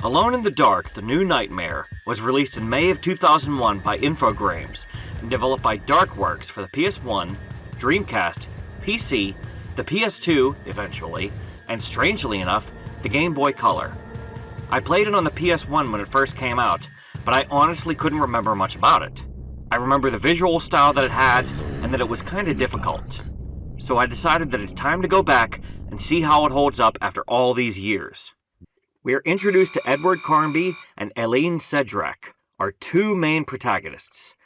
Alone in the Dark: The New Nightmare was released in May of 2001 by Infogrames and developed by Darkworks for the PS1, Dreamcast, PC, the PS2 eventually, and strangely enough, the Game Boy Color. I played it on the PS1 when it first came out, but I honestly couldn't remember much about it. I remember the visual style that it had and that it was kinda difficult. So I decided that it's time to go back and see how it holds up after all these years. We are introduced to Edward Carnby and Eileen Cedrak, our two main protagonists.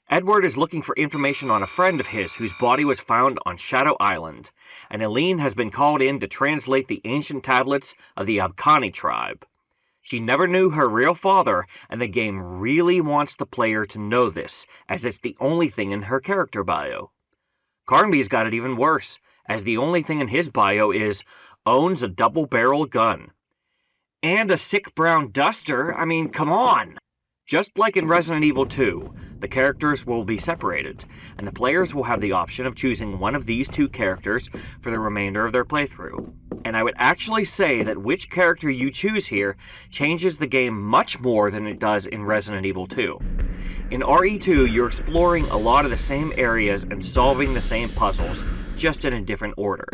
Edward is looking for information on a friend of his whose body was found on Shadow Island, and Eileen has been called in to translate the ancient tablets of the Abkhani tribe. She never knew her real father, and the game really wants the player to know this, as it's the only thing in her character bio. Carnby's got it even worse, as the only thing in his bio is, owns a double-barrel gun. And a sick brown duster, I mean, come on! Just like in Resident Evil 2, the characters will be separated, and the players will have the option of choosing one of these two characters for the remainder of their playthrough. And I would actually say that which character you choose here changes the game much more than it does in Resident Evil 2. In RE2, you're exploring a lot of the same areas and solving the same puzzles, just in a different order.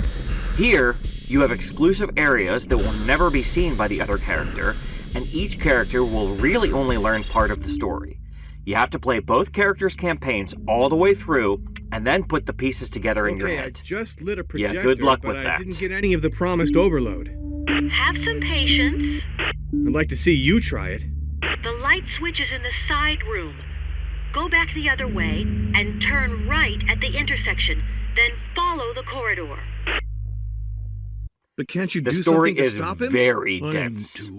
Here, you have exclusive areas that will never be seen by the other character, and each character will really only learn part of the story. You have to play both characters' campaigns all the way through, and then put the pieces together in your head. I just lit a projector, yeah, good luck but with I that. didn't get any of the promised overload. Have some patience. I'd like to see you try it. The light switch is in the side room. Go back the other way and turn right at the intersection, then follow the corridor. But can't you The do story something to is stop him? very dense.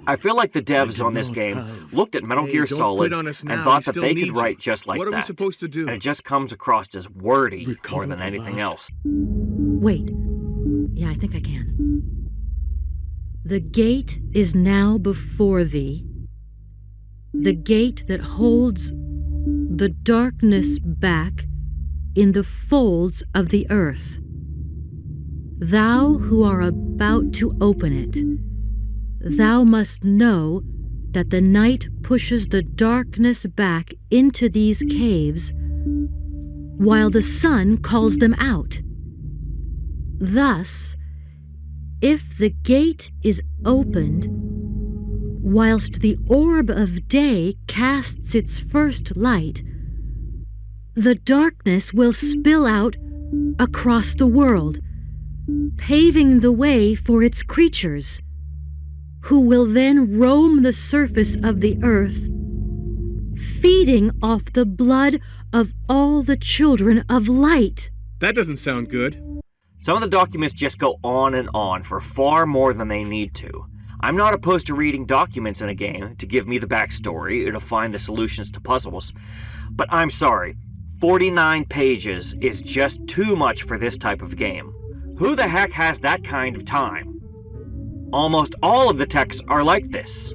I feel like the devs on this game looked at Metal Gear don't Solid quit on us and now, thought we that still they need could you. write just like What are we that. supposed to do? And it just comes across as wordy more Recover than the anything lost. else. Wait. Yeah, I think I can. The gate is now before thee. The gate that holds the darkness back in the folds of the earth. Thou who are about to open it, thou must know that the night pushes the darkness back into these caves, while the sun calls them out. Thus, if the gate is opened, whilst the orb of day casts its first light, the darkness will spill out across the world, paving the way for its creatures, who will then roam the surface of the earth, feeding off the blood of all the children of light. That doesn't sound good. Some of the documents just go on for far more than they need to. I'm not opposed to reading documents in a game to give me the backstory or to find the solutions to puzzles, but I'm sorry, 49 pages is just too much for this type of game. Who the heck has that kind of time? Almost all of the texts are like this.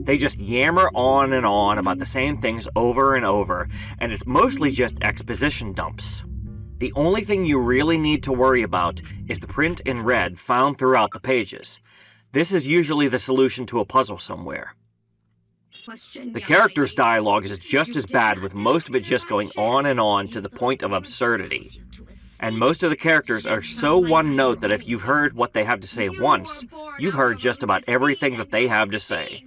They just yammer on and on about the same things over and over, and it's mostly just exposition dumps. The only thing you really need to worry about is the print in red found throughout the pages. This is usually the solution to a puzzle somewhere. The characters' dialogue is just as bad, with most of it just going on and on to the point of absurdity. And most of the characters are so one-note that if you've heard what they have to say once, you've heard just about everything that they have to say.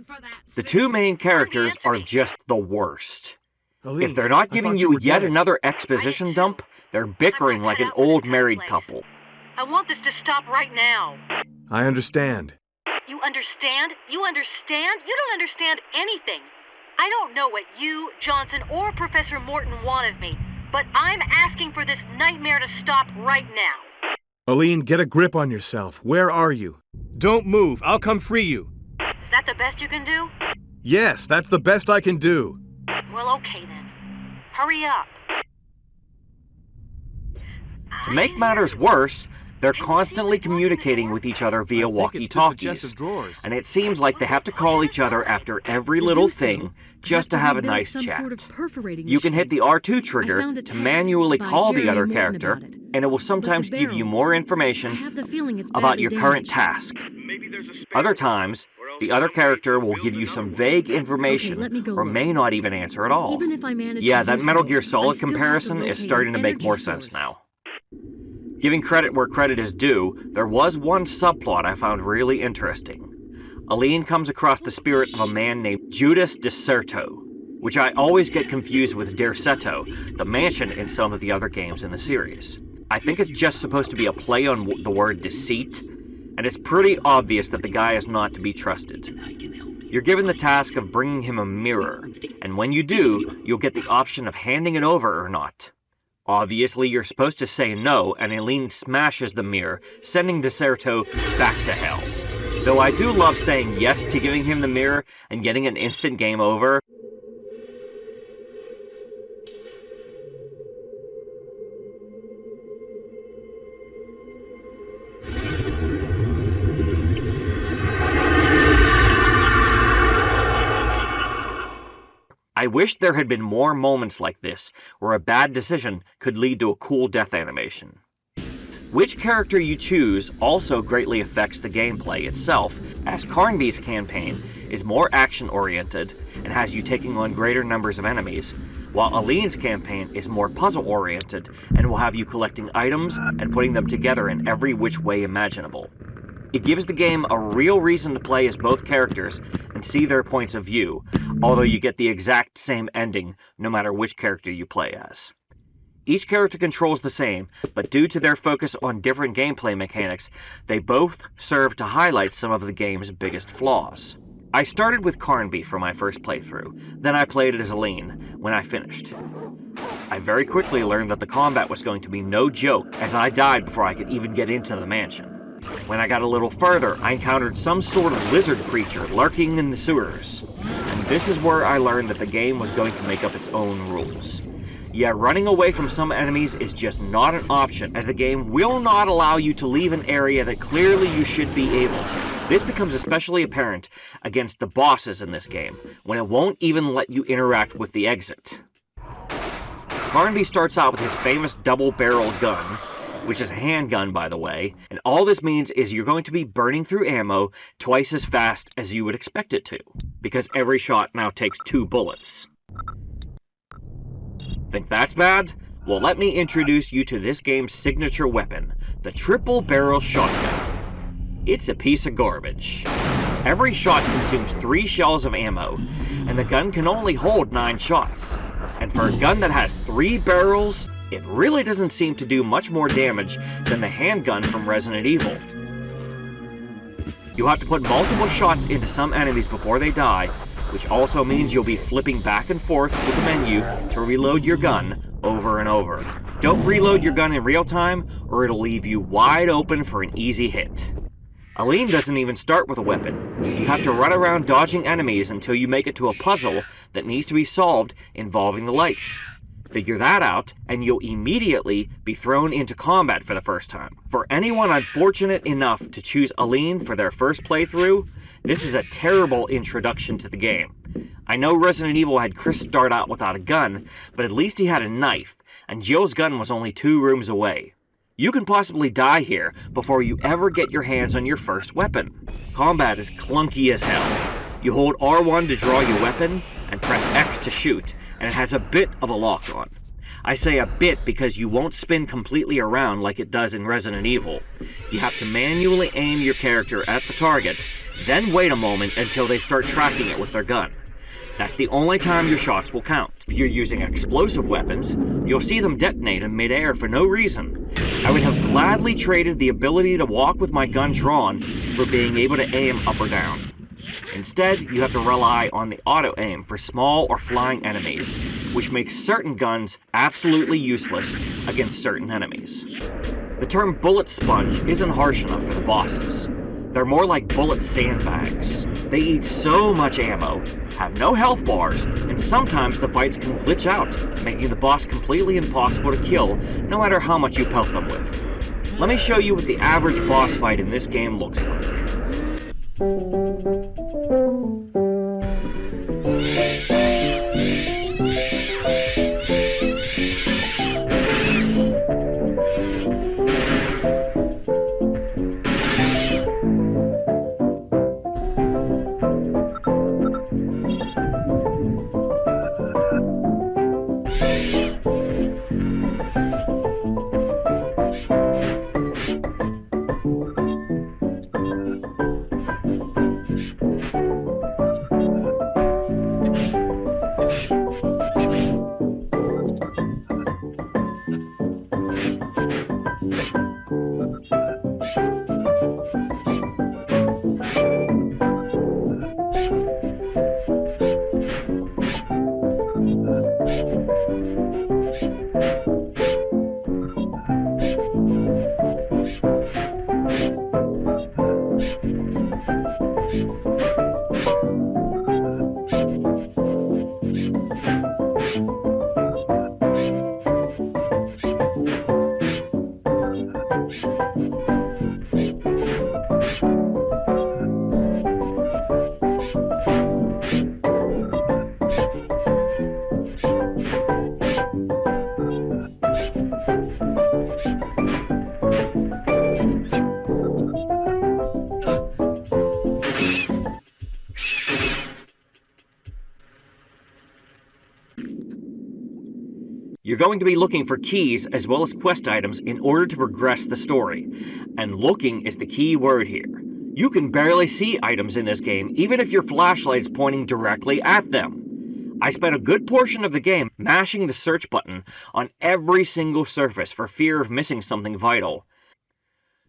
The two main characters are just the worst. If they're not giving you yet another exposition dump, they're bickering like an old married couple. I want this to stop right now. I understand. You understand? You understand? You don't understand anything. I don't know what you, Johnson, or Professor Morton want of me, but I'm asking for this nightmare to stop right now. Eileen, get a grip on yourself. Where are you? Don't move. I'll come free you. Is that the best you can do? Yes, that's the best I can do. Well, okay then. Hurry up. To make matters worse, they're constantly communicating with each other via walkie-talkies, and it seems like they have to call each other after every little thing just to have a nice chat. You can hit the R2 trigger to manually call the other character, and it will sometimes give you more information about your current task. Other times, The other character will give you some vague information Okay, let me go or look. may not even answer at all. Even if I manage Yeah, to that do Metal so, Gear I Solid still have to comparison is locate starting to an make energy more sense source. now. Giving credit where credit is due, there was one subplot I found really interesting. Aline comes across the spirit of a man named Judas Deserto, which I always get confused with Derceto, the mansion in some of the other games in the series. I think it's just supposed to be a play on the word deceit, and it's pretty obvious that the guy is not to be trusted. You're given the task of bringing him a mirror, and when you do, you'll get the option of handing it over or not. Obviously, you're supposed to say no, and Aline smashes the mirror, sending Deserto back to hell. Though I do love saying yes to giving him the mirror and getting an instant game over. I wish there had been more moments like this, where a bad decision could lead to a cool death animation. Which character you choose also greatly affects the gameplay itself, as Carnby's campaign is more action-oriented and has you taking on greater numbers of enemies, while Aline's campaign is more puzzle-oriented and will have you collecting items and putting them together in every which way imaginable. It gives the game a real reason to play as both characters and see their points of view, although you get the exact same ending no matter which character you play as. Each character controls the same, but due to their focus on different gameplay mechanics, they both serve to highlight some of the game's biggest flaws. I started with Carnby for my first playthrough, then I played as Aline when I finished. I very quickly learned that the combat was going to be no joke, as I died before I could even get into the mansion. When I got a little further, I encountered some sort of lizard creature lurking in the sewers, and this is where I learned that the game was going to make up its own rules. Yeah, running away from some enemies is just not an option, as the game will not allow you to leave an area that clearly you should be able to. This becomes especially apparent against the bosses in this game, when it won't even let you interact with the exit. Carnby starts out with his famous double-barreled gun, which is a handgun, by the way, and all this means is you're going to be burning through ammo twice as fast as you would expect it to, because every shot now takes 2 bullets. Think that's bad? Well, let me introduce you to this game's signature weapon, the triple-barrel shotgun. It's a piece of garbage. Every shot consumes 3 shells of ammo, and the gun can only hold 9 shots. And for a gun that has 3 barrels, it really doesn't seem to do much more damage than the handgun from Resident Evil. You'll have to put multiple shots into some enemies before they die, which also means you'll be flipping back and forth to the menu to reload your gun over and over. Don't reload your gun in real time, or it'll leave you wide open for an easy hit. Aline doesn't even start with a weapon. You have to run around dodging enemies until you make it to a puzzle that needs to be solved involving the lights. Figure that out, and you'll immediately be thrown into combat for the first time. For anyone unfortunate enough to choose Aline for their first playthrough, this is a terrible introduction to the game. I know Resident Evil had Chris start out without a gun, but at least he had a knife, and Jill's gun was only 2 rooms away. You can possibly die here before you ever get your hands on your first weapon. Combat is clunky as hell. You hold R1 to draw your weapon, and press X to shoot, and it has a bit of a lock-on. I say a bit because you won't spin completely around like it does in Resident Evil. You have to manually aim your character at the target, then wait a moment until they start tracking it with their gun. That's the only time your shots will count. If you're using explosive weapons, you'll see them detonate in midair for no reason. I would have gladly traded the ability to walk with my gun drawn for being able to aim up or down. Instead, you have to rely on the auto-aim for small or flying enemies, which makes certain guns absolutely useless against certain enemies. The term bullet sponge isn't harsh enough for the bosses. They're more like bullet sandbags. They eat so much ammo, have no health bars, and sometimes the fights can glitch out, making the boss completely impossible to kill, no matter how much you pelt them with. Let me show you what the average boss fight in this game looks like. You're going to be looking for keys as well as quest items in order to progress the story, and looking is the key word here. You can barely see items in this game even if your flashlight is pointing directly at them. I spent a good portion of the game mashing the search button on every single surface for fear of missing something vital.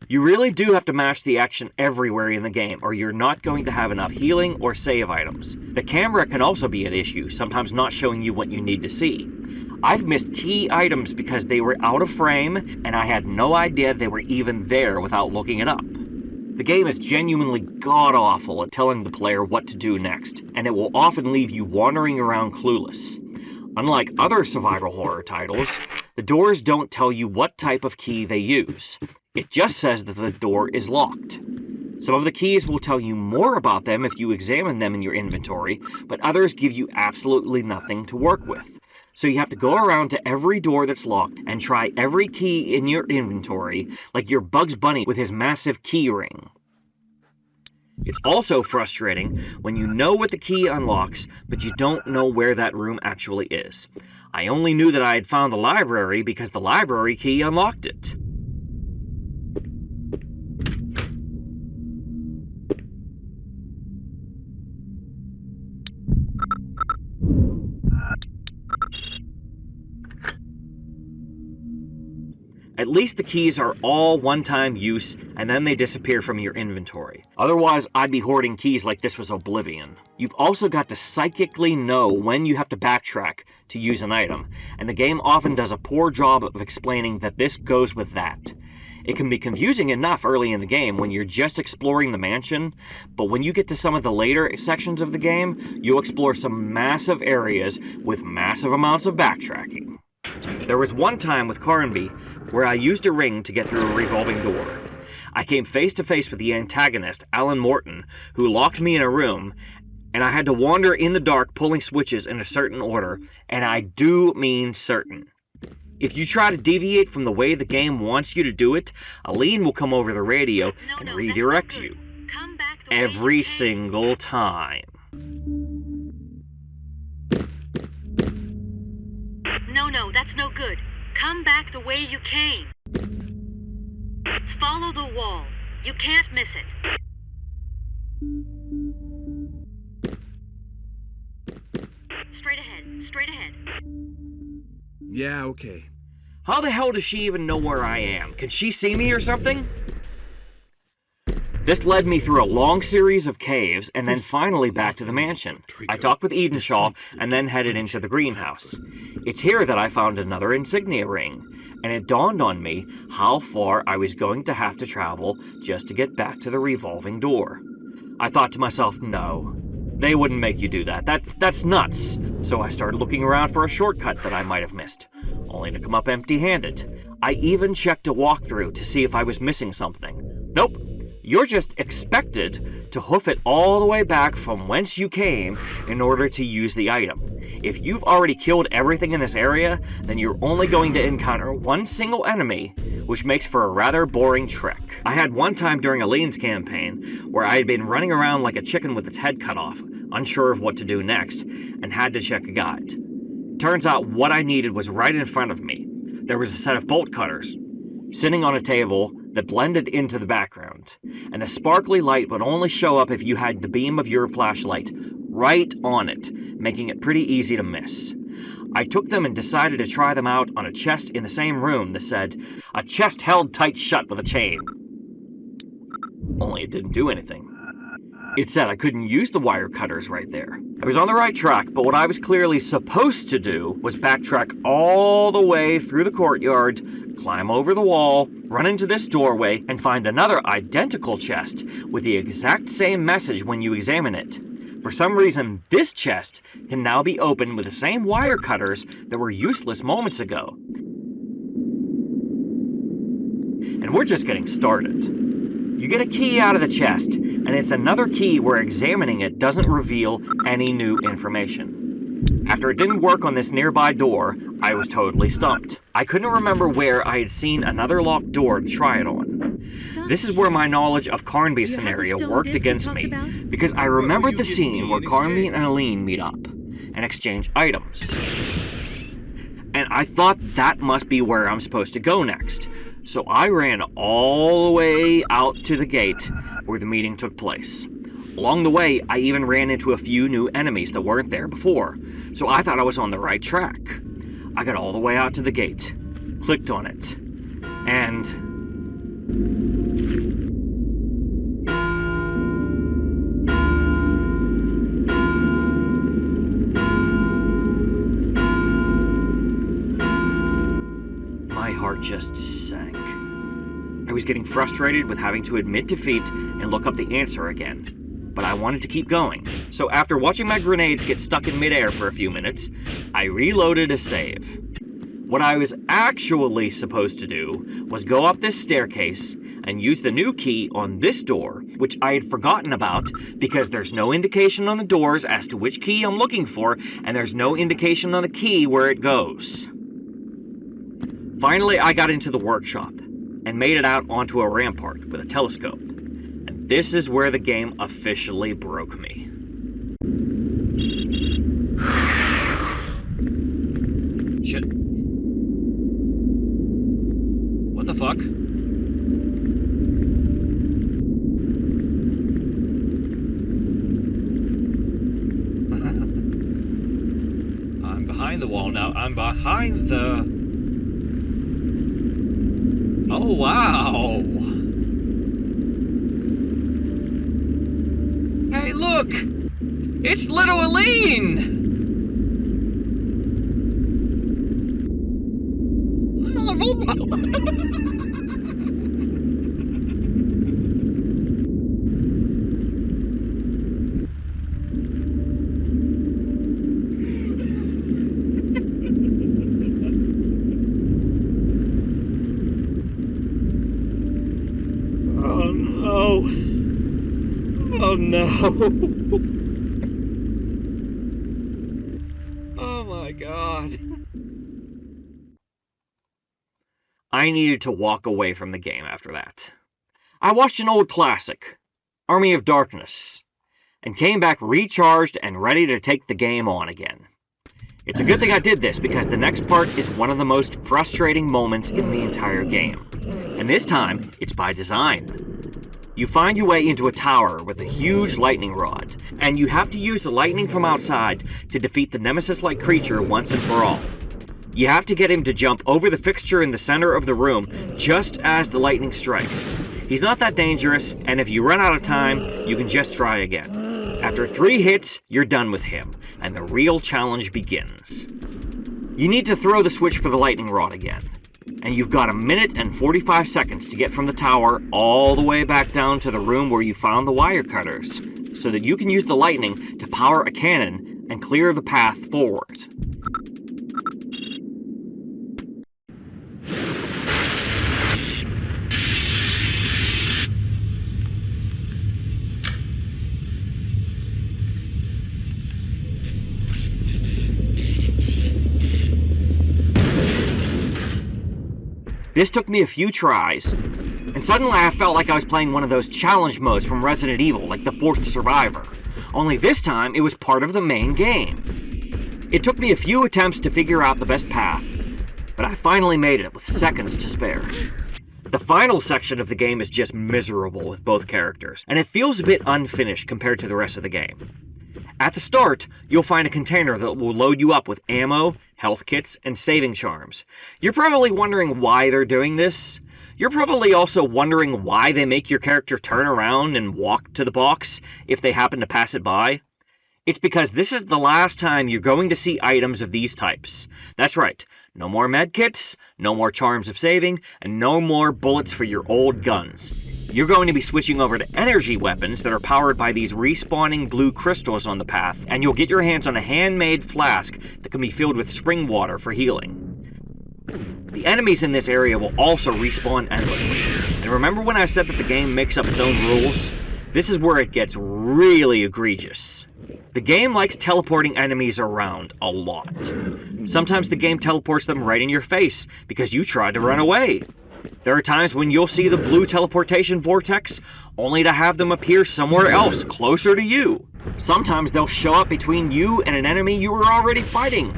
You really do have to mash the action everywhere in the game, or you're not going to have enough healing or save items. The camera can also be an issue, sometimes not showing you what you need to see. I've missed key items because they were out of frame, and I had no idea they were even there without looking it up. The game is genuinely god-awful at telling the player what to do next, and it will often leave you wandering around clueless. Unlike other survival horror titles, the doors don't tell you what type of key they use. It just says that the door is locked. Some of the keys will tell you more about them if you examine them in your inventory, but others give you absolutely nothing to work with. So you have to go around to every door that's locked and try every key in your inventory, like you're Bugs Bunny with his massive key ring. It's also frustrating when you know what the key unlocks, but you don't know where that room actually is. I only knew that I had found the library because the library key unlocked it. At least the keys are all one-time use, and then they disappear from your inventory. Otherwise, I'd be hoarding keys like this was Oblivion. You've also got to psychically know when you have to backtrack to use an item, and the game often does a poor job of explaining that this goes with that. It can be confusing enough early in the game when you're just exploring the mansion, but when you get to some of the later sections of the game, you'll explore some massive areas with massive amounts of backtracking. There was one time with Carnby where I used a ring to get through a revolving door. I came face to face with the antagonist, Alan Morton, who locked me in a room, and I had to wander in the dark pulling switches in a certain order, and I do mean certain. If you try to deviate from the way the game wants you to do it, Aline will come over the radio and redirect you. Every single time. No, that's no good. Come back the way you came. Follow the wall. You can't miss it. Straight ahead. Yeah, okay. How the hell does she even know where I am? Can she see me or something? This led me through a long series of caves and then finally back to the mansion. I talked with Edenshaw and then headed into the greenhouse. It's here that I found another insignia ring, and it dawned on me how far I was going to have to travel just to get back to the revolving door. I thought to myself, no, they wouldn't make you do that. That's nuts. So I started looking around for a shortcut that I might have missed, only to come up empty-handed. I even checked a walkthrough to see if I was missing something. Nope. You're just expected to hoof it all the way back from whence you came in order to use the item. If you've already killed everything in this area, then you're only going to encounter one single enemy, which makes for a rather boring trek. I had one time during Aline's campaign where I had been running around like a chicken with its head cut off, unsure of what to do next, and had to check a guide. Turns out what I needed was right in front of me. There was a set of bolt cutters sitting on a table that blended into the background, and the sparkly light would only show up if you had the beam of your flashlight right on it, making it pretty easy to miss. I took them and decided to try them out on a chest in the same room that said, "A chest held tight shut with a chain." Only it didn't do anything. It said I couldn't use the wire cutters right there. I was on the right track, but what I was clearly supposed to do was backtrack all the way through the courtyard, climb over the wall, run into this doorway, and find another identical chest with the exact same message when you examine it. For some reason, this chest can now be opened with the same wire cutters that were useless moments ago. And we're just getting started. You get a key out of the chest, and it's another key where examining it doesn't reveal any new information. After it didn't work on this nearby door, I was totally stumped. I couldn't remember where I had seen another locked door to try it on. This is where my knowledge of Carnby's scenario worked against me, because I remembered the scene where Carnby and Aline meet up and exchange items. And I thought that must be where I'm supposed to go next. So I ran all the way out to the gate where the meeting took place. Along the way, I even ran into a few new enemies that weren't there before, so I thought I was on the right track. I got all the way out to the gate, clicked on it, and... my heart just sank. I was getting frustrated with having to admit defeat and look up the answer again. But I wanted to keep going, so after watching my grenades get stuck in midair for a few minutes, I reloaded a save. What I was actually supposed to do was go up this staircase and use the new key on this door, which I had forgotten about because there's no indication on the doors as to which key I'm looking for, and there's no indication on the key where it goes. Finally, I got into the workshop and made it out onto a rampart with a telescope. And this is where the game officially broke me. Shit. What the fuck? I'm behind the wall now. I'm behind the... Oh, wow! Hey, look! It's little Aline! Oh no! Oh my god. I needed to walk away from the game after that. I watched an old classic, Army of Darkness, and came back recharged and ready to take the game on again. It's a good thing I did this because the next part is one of the most frustrating moments in the entire game. And this time, it's by design. You find your way into a tower with a huge lightning rod, and you have to use the lightning from outside to defeat the Nemesis-like creature once and for all. You have to get him to jump over the fixture in the center of the room just as the lightning strikes. He's not that dangerous, and if you run out of time, you can just try again. After 3 hits, you're done with him, and the real challenge begins. You need to throw the switch for the lightning rod again. And you've got 1 minute and 45 seconds to get from the tower all the way back down to the room where you found the wire cutters, so that you can use the lightning to power a cannon and clear the path forward. This took me a few tries, and suddenly I felt like I was playing one of those challenge modes from Resident Evil, like the 4th Survivor. Only this time, it was part of the main game. It took me a few attempts to figure out the best path, but I finally made it with seconds to spare. The final section of the game is just miserable with both characters, and it feels a bit unfinished compared to the rest of the game. At the start, you'll find a container that will load you up with ammo, health kits, and saving charms. You're probably wondering why they're doing this. You're probably also wondering why they make your character turn around and walk to the box if they happen to pass it by. It's because this is the last time you're going to see items of these types. That's right, no more medkits, no more charms of saving, and no more bullets for your old guns. You're going to be switching over to energy weapons that are powered by these respawning blue crystals on the path, and you'll get your hands on a handmade flask that can be filled with spring water for healing. The enemies in this area will also respawn endlessly. And remember when I said that the game makes up its own rules? This is where it gets really egregious. The game likes teleporting enemies around a lot. Sometimes the game teleports them right in your face because you tried to run away. There are times when you'll see the blue teleportation vortex, only to have them appear somewhere else, closer to you. Sometimes they'll show up between you and an enemy you were already fighting.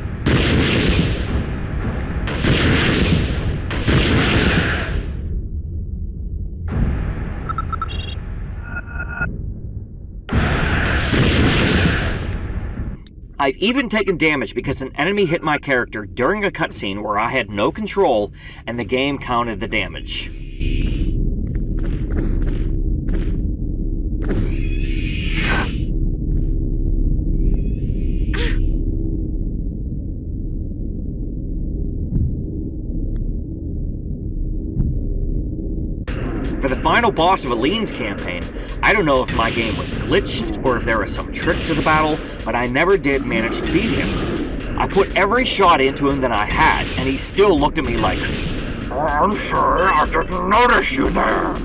I've even taken damage because an enemy hit my character during a cutscene where I had no control and the game counted the damage. For the final boss of Aline's campaign, I don't know if my game was glitched or if there was some trick to the battle, but I never did manage to beat him. I put every shot into him that I had, and he still looked at me like, "I'm sorry, I didn't notice you there."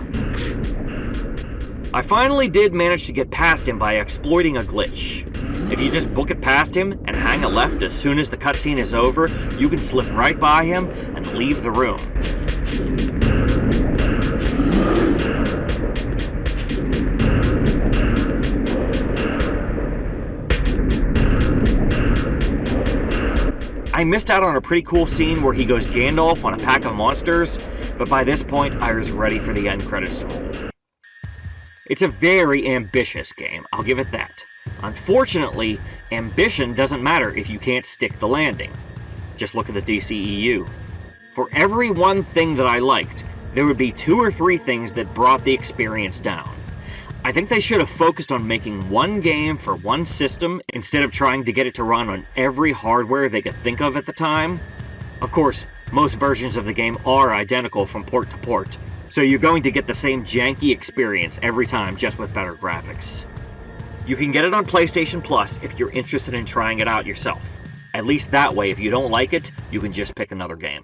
I finally did manage to get past him by exploiting a glitch. If you just book it past him and hang a left as soon as the cutscene is over, you can slip right by him and leave the room. I missed out on a pretty cool scene where he goes Gandalf on a pack of monsters, but by this point I was ready for the end credits to roll. It's a very ambitious game, I'll give it that. Unfortunately, ambition doesn't matter if you can't stick the landing. Just look at the DCEU. For every one thing that I liked, there would be 2 or 3 things that brought the experience down. I think they should have focused on making one game for one system instead of trying to get it to run on every hardware they could think of at the time. Of course, most versions of the game are identical from port to port, so you're going to get the same janky experience every time, just with better graphics. You can get it on PlayStation Plus if you're interested in trying it out yourself. At least that way, if you don't like it, you can just pick another game.